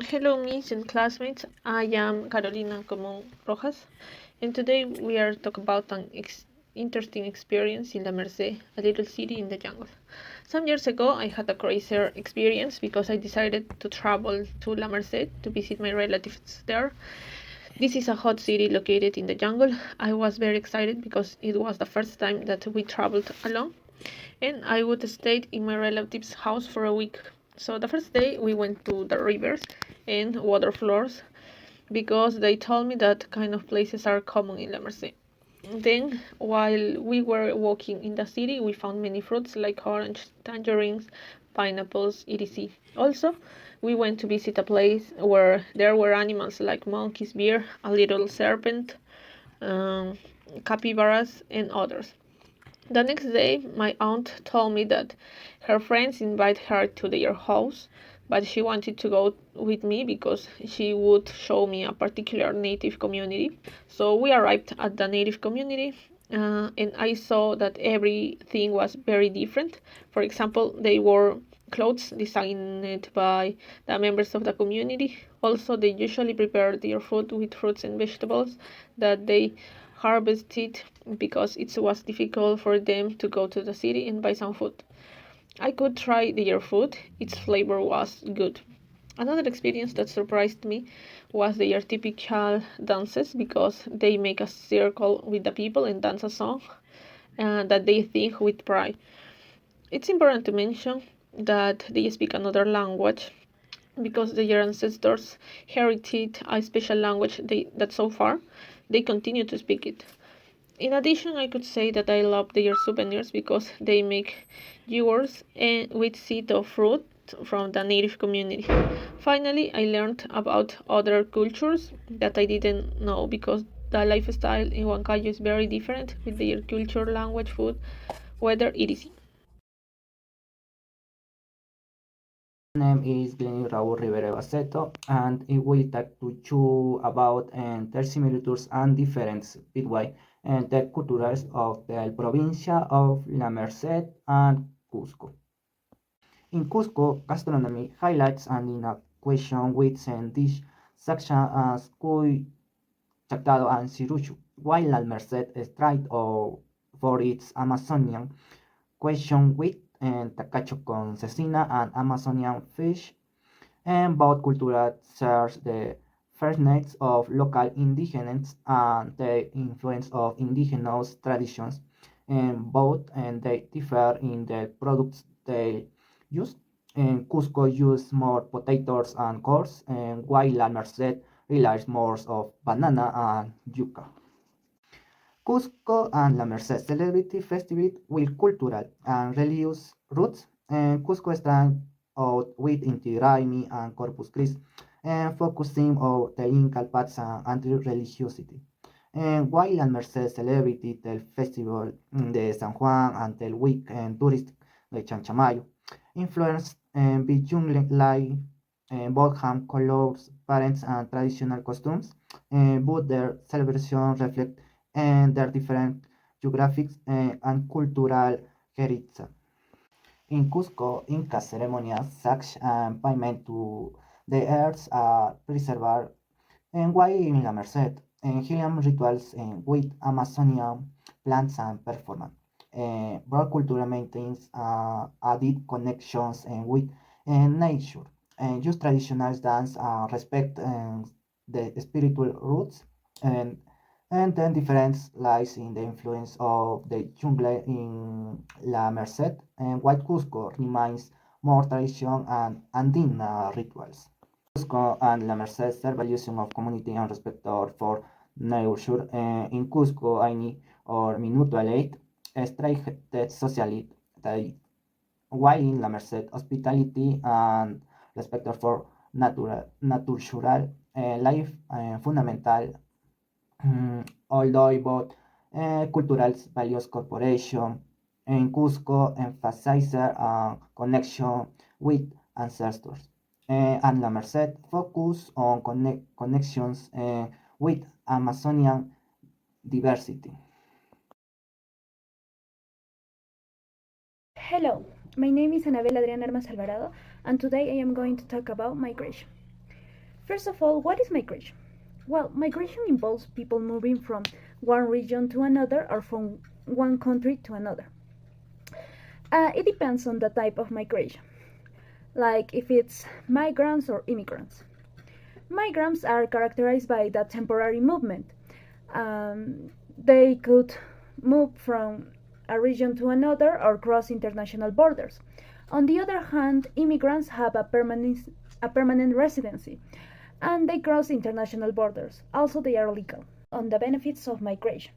Hello, Miss and classmates. I am Carolina Comón Rojas, and today we are talking about an interesting experience in La Merced, a little city in the jungle. Some years ago, I had a crazy experience because I decided to travel to La Merced to visit my relatives there. This is a hot city located in the jungle. I was very excited because it was the first time that we traveled alone and I would stay in my relative's house for a week. So the first day we went to the rivers and water floors because they told me that kind of places are common in La Merced. Then, while we were walking in the city, we found many fruits like orange, tangerines, pineapples, etc. Also, we went to visit a place where there were animals like monkeys, bear, a little serpent, um, capybaras, and others. The next day, my aunt told me that her friends invited her to their house, but she wanted to go with me because she would show me a particular native community. So we arrived at the native community, and I saw that everything was very different. For example, they wore clothes designed by the members of the community. Also, they usually prepare their food with fruits and vegetables that they harvested because it was difficult for them to go to the city and buy some food. I could try their food, its flavor was good. Another experience that surprised me was their typical dances because they make a circle with the people and dance a song that they think with pride. It's important to mention that they speak another language because their ancestors inherited a special language that so far they continue to speak it. In addition, I could say that I love their souvenirs because they make jewels and with seed of fruit from the native community. Finally, I learned about other cultures that I didn't know because the lifestyle in Huancayo is very different with their culture, language, food, weather, etc. Name is Glenn Raúl Rivera Baceto, and it will talk to you about the similitudes and differences between the cultures of the provincia of La Merced and Cusco. In Cusco, gastronomy highlights and in a question with dish such as cuy, chactado, and cirucho, while La Merced is tried for its Amazonian question with tacacho con cecina and Amazonian fish, and both cultures share the freshness of local indigenous and the influence of indigenous traditions, and both and they differ in the products they use. And Cusco use more potatoes and corns, and while La Merced relies more of banana and yuca. Cusco and La Merced celebrity festival with cultural and religious roots, and Cusco stands out with Inti Raymi and Corpus Christi, and focusing on the Inca paths and anti-religiosity. And while La Merced celebrity the festival de San Juan and the weekend tourist de Chanchamayo, influenced by jungle life, both have colors, parents, and traditional costumes, but their celebration reflect and their different geographic and cultural heritage. In Cusco, Inca ceremonies such as payment to the earth are preserved, and while in La Merced, healing rituals with Amazonian plants and performance. Broad culture maintains a deep connections with nature, and use traditional dance respect the spiritual roots, and and then difference lies in the influence of the jungle in La Merced, and white Cusco remains more tradition and Andine rituals. Cusco and La Merced serve valuation of community and respect for nature. In Cusco, Aini or Minuto Elite, strengthened socially, while in La Merced, hospitality and respect for natural life fundamental. Although both cultural values corporation in Cusco emphasize connection with ancestors, and La Merced focus on connections with Amazonian diversity. Hello, my name is Anabel Adriana Armas Alvarado, and today I am going to talk about migration. First of all, what is migration? Well, migration involves people moving from one region to another or from one country to another. It depends on the type of migration, like if it's migrants or immigrants. Migrants are characterized by the temporary movement. They could move from a region to another or cross international borders. On the other hand, immigrants have a permanent residency and they cross international borders. Also, they are legal. On the benefits of migration.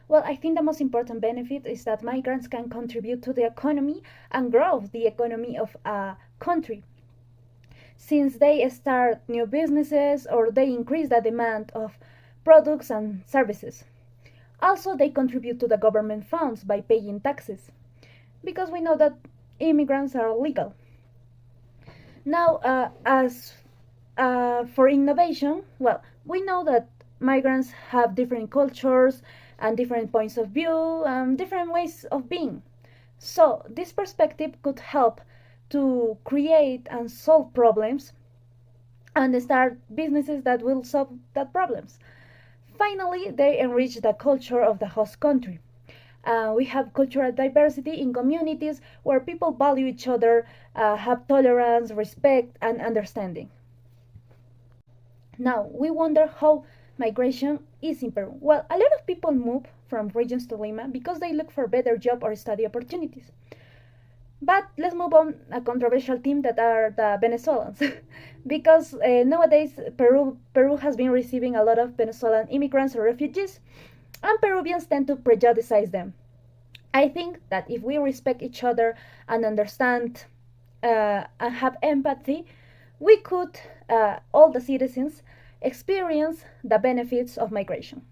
Well, I think the most important benefit is that migrants can contribute to the economy and grow the economy of a country since they start new businesses or they increase the demand of products and services. Also, they contribute to the government funds by paying taxes because we know that immigrants are legal. Now, as for innovation, well, we know that migrants have different cultures and different points of view and different ways of being. So, this perspective could help to create and solve problems and start businesses that will solve that problems. Finally, they enrich the culture of the host country. We have cultural diversity in communities where people value each other, have tolerance, respect, and understanding. Now, we wonder how migration is in Peru. Well, a lot of people move from regions to Lima because they look for better job or study opportunities. But let's move on a controversial theme that are the Venezuelans, because nowadays Peru has been receiving a lot of Venezuelan immigrants or refugees, and Peruvians tend to prejudice them. I think that if we respect each other and understand and have empathy, we could all the citizens experience the benefits of migration.